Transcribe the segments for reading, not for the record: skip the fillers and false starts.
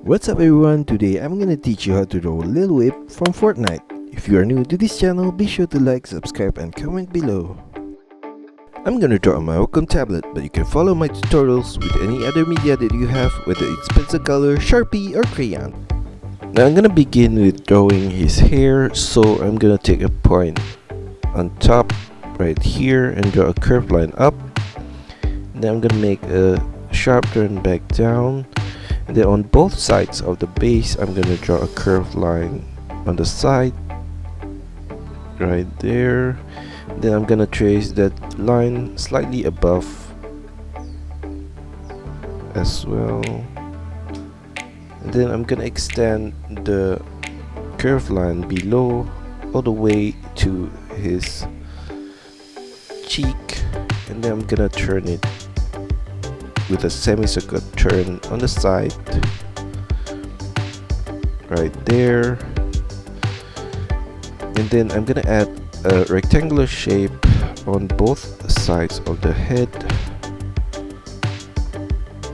What's up everyone, today I'm gonna teach you how to draw Lil Whip from Fortnite. If you are new to this channel, be sure to like, subscribe and comment below. I'm gonna draw on my Wacom tablet, but you can follow my tutorials with any other media that you have, whether it's pencil color, Sharpie or crayon. Now I'm gonna begin with drawing his hair, so I'm gonna take a point on top right here and draw a curved line up. Then I'm gonna make a sharp turn back down. And then on both sides of the base, I'm gonna draw a curved line on the side right there. Then I'm gonna trace that line slightly above as well. And then I'm gonna extend the curved line below all the way to his cheek, and then I'm gonna turn it with a semicircle turn on the side right there. And then I'm gonna add a rectangular shape on both sides of the head,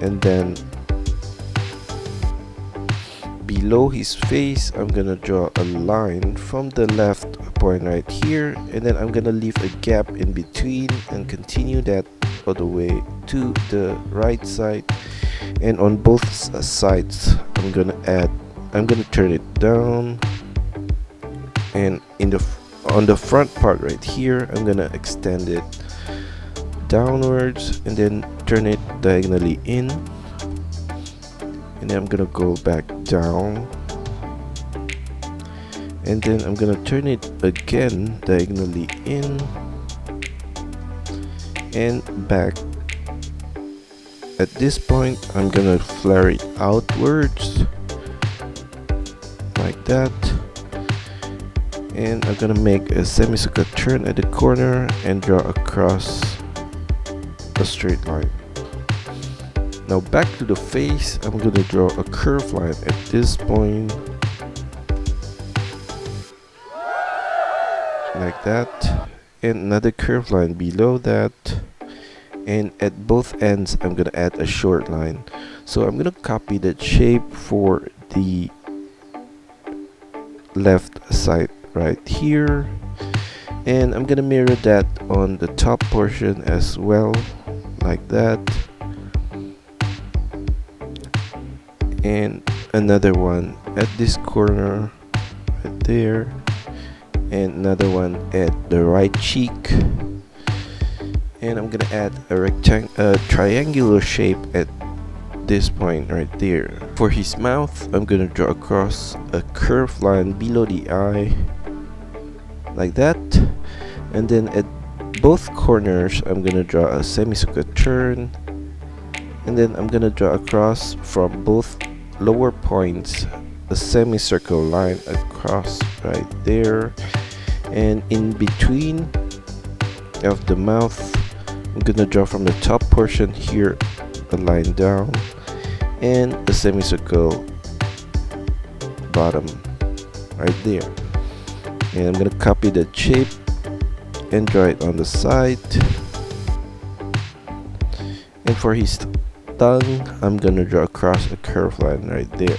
and then below his face I'm gonna draw a line from the left point right here, and then I'm gonna leave a gap in between and continue that all the way to the right side. And on both sides I'm gonna turn it down, and on the front part right here I'm gonna extend it downwards and then turn it diagonally in, and then I'm gonna go back down, and then I'm gonna turn it again diagonally in and back. At this point I'm gonna flare it outwards like that, and I'm gonna make a semicircle turn at the corner and draw across a straight line. Now back to the face, I'm gonna draw a curved line at this point like that, and another curved line below that, and at both ends I'm gonna add a short line. So I'm gonna copy that shape for the left side right here, and I'm gonna mirror that on the top portion as well like that, and another one at this corner right there, and another one at the right cheek. And I'm gonna add a triangular shape at this point right there. For his mouth, I'm gonna draw across a curved line below the eye like that, and then at both corners I'm gonna draw a semicircle turn, and then I'm gonna draw across from both lower points a semicircle line across right there, and in between of the mouth I'm gonna draw from the top portion here a line down and a semicircle bottom right there. And I'm gonna copy that shape and draw it on the side. And for his tongue, I'm gonna draw across a curved line right there.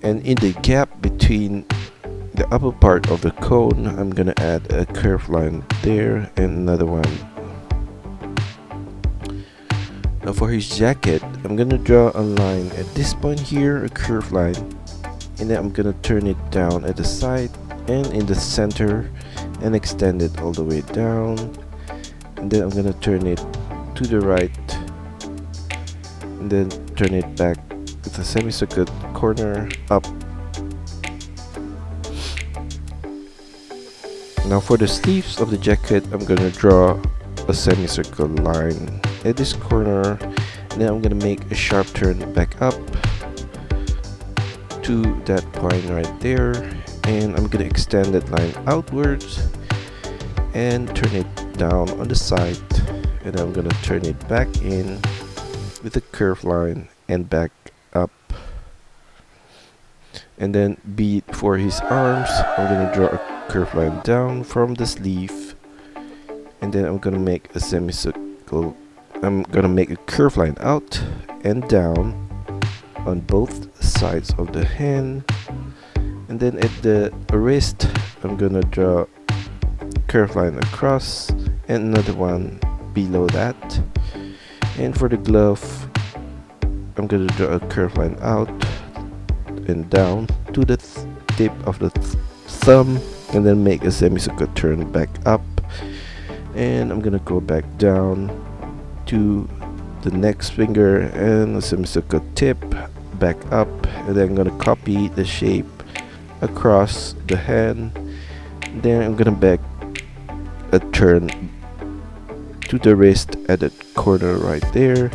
And in the gap between the upper part of the cone, I'm gonna add a curved line there and another one. Now for his jacket, I'm gonna draw a line at this point here, a curved line, and then I'm gonna turn it down at the side and in the center and extend it all the way down, and then I'm gonna turn it to the right and then turn it back with a semicircle corner up. Now for the sleeves of the jacket, I'm gonna draw a semicircle line at this corner, and then I'm gonna make a sharp turn back up to that point right there, and I'm gonna extend that line outwards and turn it down on the side, and I'm gonna turn it back in with a curved line and back up. And then for his arms, I'm gonna draw a curved line down from the sleeve, and then I'm gonna make a curved line out and down on both sides of the hand. And then at the wrist, I'm gonna draw curve line across and another one below that. And for the glove, I'm gonna draw a curve line out and down to the tip of the thumb, and then make a semicircle turn back up. And I'm gonna go back down to the next finger and a semicircle tip back up, and then I'm gonna copy the shape across the hand. Then I'm gonna back a turn to the wrist at the corner right there,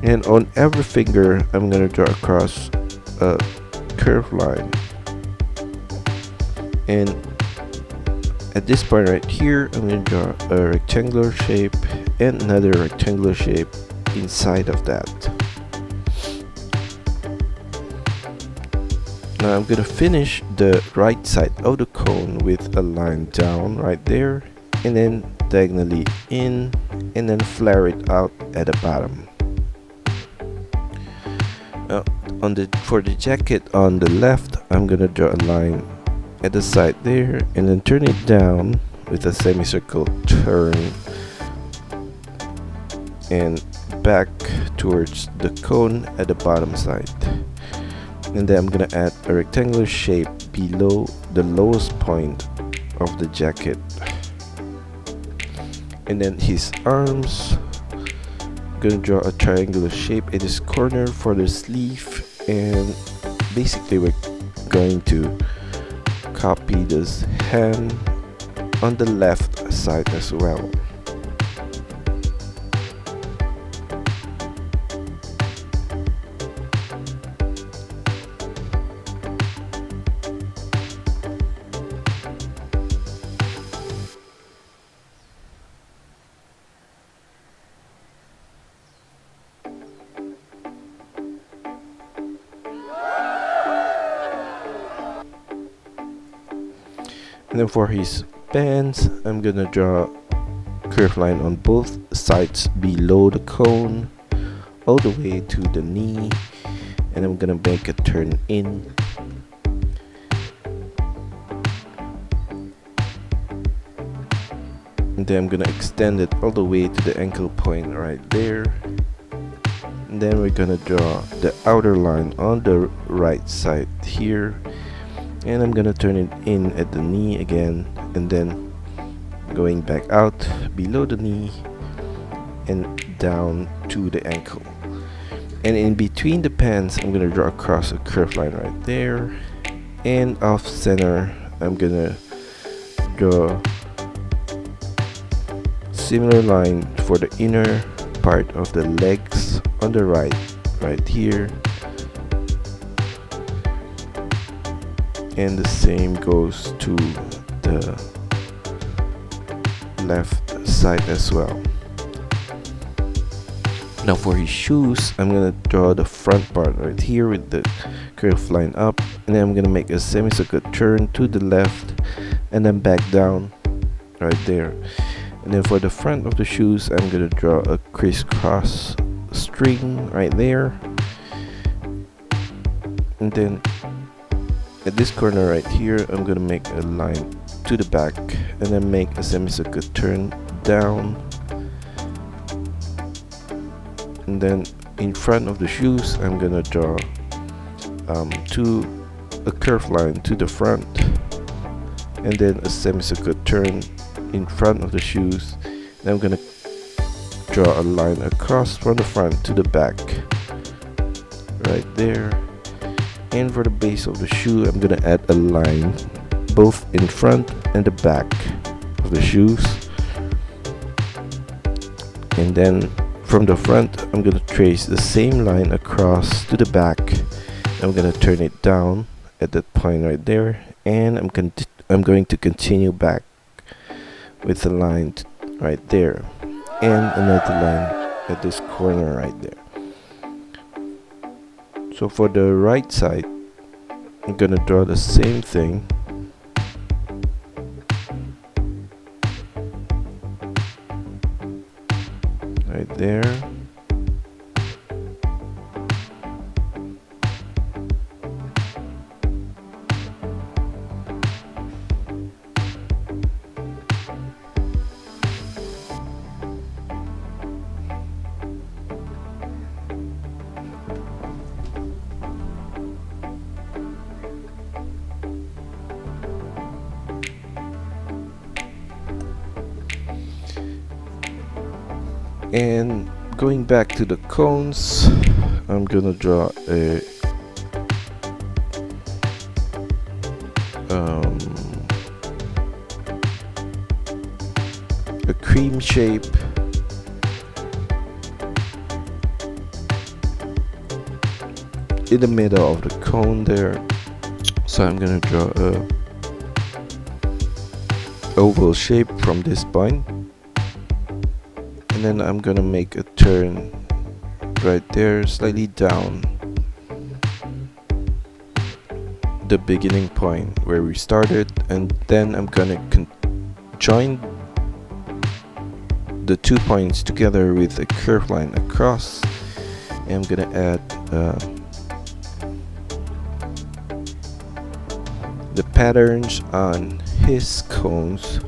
and on every finger I'm gonna draw across a curved line. And at this point right here, I'm gonna draw a rectangular shape and another rectangular shape inside of that. Now I'm gonna finish the right side of the cone with a line down right there, and then diagonally in, and then flare it out at the bottom. For the jacket on the left, I'm gonna draw a line at the side there, and then turn it down with a semicircle turn and back towards the cone at the bottom side. And then I'm gonna add a rectangular shape below the lowest point of the jacket. And then his arms, I'm gonna draw a triangular shape at this corner for the sleeve, and basically we're going to copy this hand on the left side as well. And then for his pants, I'm gonna draw curved line on both sides below the cone all the way to the knee, and I'm gonna make a turn in. And then I'm gonna extend it all the way to the ankle point right there. And then we're gonna draw the outer line on the right side here, and I'm gonna turn it in at the knee again, and then going back out below the knee and down to the ankle. And in between the pants, I'm gonna draw across a curved line right there, and off center I'm gonna draw similar line for the inner part of the legs on the right here. And the same goes to the left side as well. Now for his shoes, I'm gonna draw the front part right here with the curved line up, and then I'm gonna make a semicircle turn to the left and then back down right there. And then for the front of the shoes, I'm gonna draw a crisscross string right there, and then at this corner right here, I'm gonna make a line to the back and then make a semicircle turn down. And then in front of the shoes, I'm gonna draw a curved line to the front, and then a semicircle turn in front of the shoes. Then I'm gonna draw a line across from the front to the back right there. And for the base of the shoe, I'm gonna add a line both in front and the back of the shoes. And then from the front, I'm gonna trace the same line across to the back. I'm gonna turn it down at that point right there, and I'm going to continue back with the line right there, and another line at this corner right there. So for the right side, I'm gonna draw the same thing. Right there. And going back to the cones, I'm gonna draw a cream shape in the middle of the cone there. So I'm gonna draw a oval shape from this point, and then I'm gonna make a turn right there, slightly down the beginning point where we started, and then I'm gonna join the 2 points together with a curved line across, and I'm gonna add the patterns on his cones.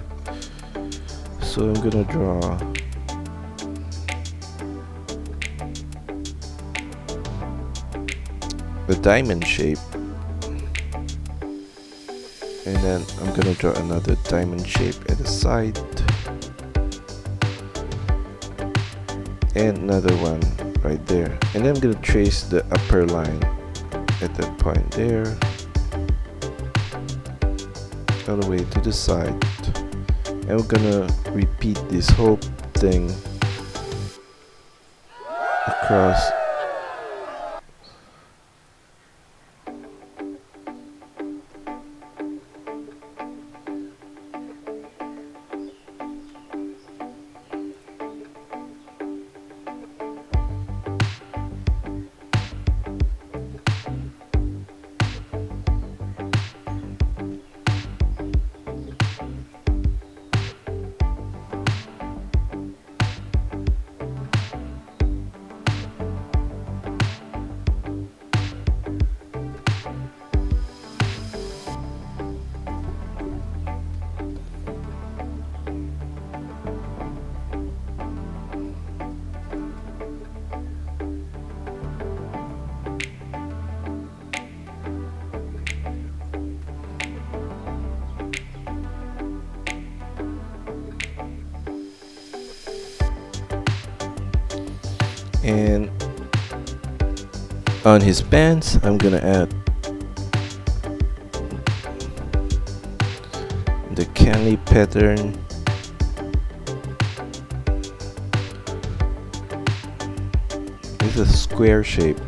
So I'm gonna draw a diamond shape, and then I'm gonna draw another diamond shape at the side, and another one right there, and then I'm gonna trace the upper line at that point there all the way to the side, and we're gonna repeat this whole thing across. And on his pants, I'm gonna add the candy pattern with a square shape.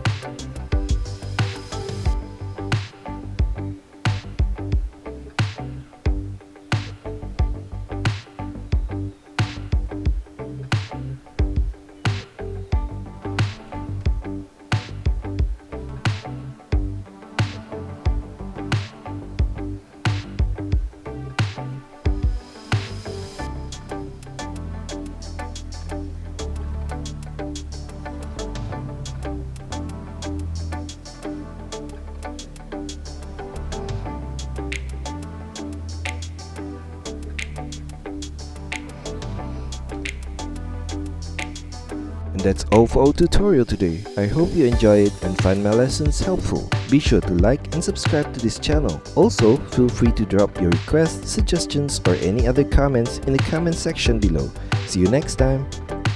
And that's all for our tutorial today. I hope you enjoy it and find my lessons helpful. Be sure to like and subscribe to this channel. Also, feel free to drop your requests, suggestions, or any other comments in the comment section below. See you next time.